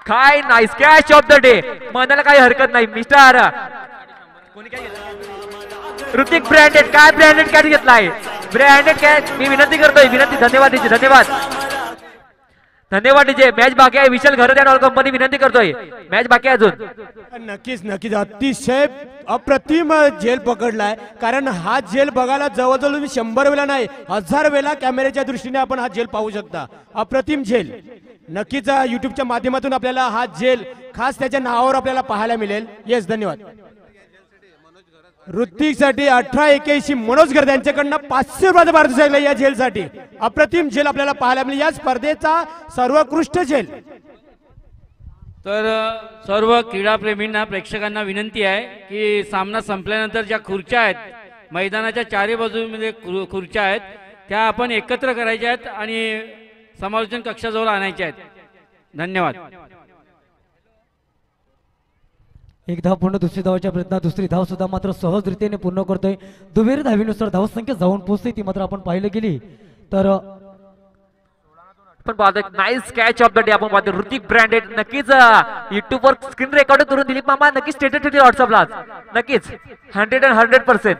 काय nice catch of the day म्हणायला काही हरकत नाही मिस्टर कोणी काय ऋतिक ब्रँडेड काय ब्रँडेड कॅच घेतलाय ब्रँडेड कॅच मी विनंती करतोय विनंती धन्यवाद डीजे धन्यवाद डीजे मॅच बाकी आहे विशाल घरत ऑल कंपनी विनंती करतोय मॅच बाकी आहे अजून नक्कीच अतिशय अप्रतिम झेल पकडलाय कारण हा झेल बघायला जवळजवळ तुम्ही 100 वेळा नाही 1000 वेळा कॅमेऱ्याच्या दृष्टीने आपण हा झेल पाहू शकता अप्रतिम झेल नक्कीच युट्यूबच्या माध्यमातून आपल्याला हा झेल खास त्याच्या नावावर आपल्याला पाहायला मिळेल येस धन्यवाद ऋतिकसाठी 1881 मनोज गर्दे यांच्याकडनं 500 रुपयाचा पारितोषिक आहे या झेलसाठी अप्रतिम झेल आपल्याला पाहायला मिळेल या स्पर्धेचा सर्वोत्कृष्ट झेल तर सर्व क्रीडाप्रेमींना प्रेक्षकांना विनंती आहे की सामना संपल्यानंतर ज्या खुर्च्या आहेत मैदानाच्या चारी बाजूमध्ये खुर्च्या आहेत त्या आपण एकत्र करायच्या आहेत आणि समालोचन कक्षाजवळ आणायच्या आहेत धन्यवाद एक धाव पूर्ण दुसरी धावाच्या प्रयत्नात दुसरी धाव सुद्धा मात्र सहजरित्याने पूर्ण करतोय दुहेरी धावीनुसार धावसंख्या जाऊन पोहोचते ती मात्र आपण पाहिलं गेली तर पण पाहतो nice catch of the day आपण पाहतो ऋतिक ब्रँडेड नक्कीच युट्यूब वर स्क्रीन रेकॉर्ड करून दिलीप मामा नक्कीच स्टेटस व्हॉट्सअपला नक्कीच 100%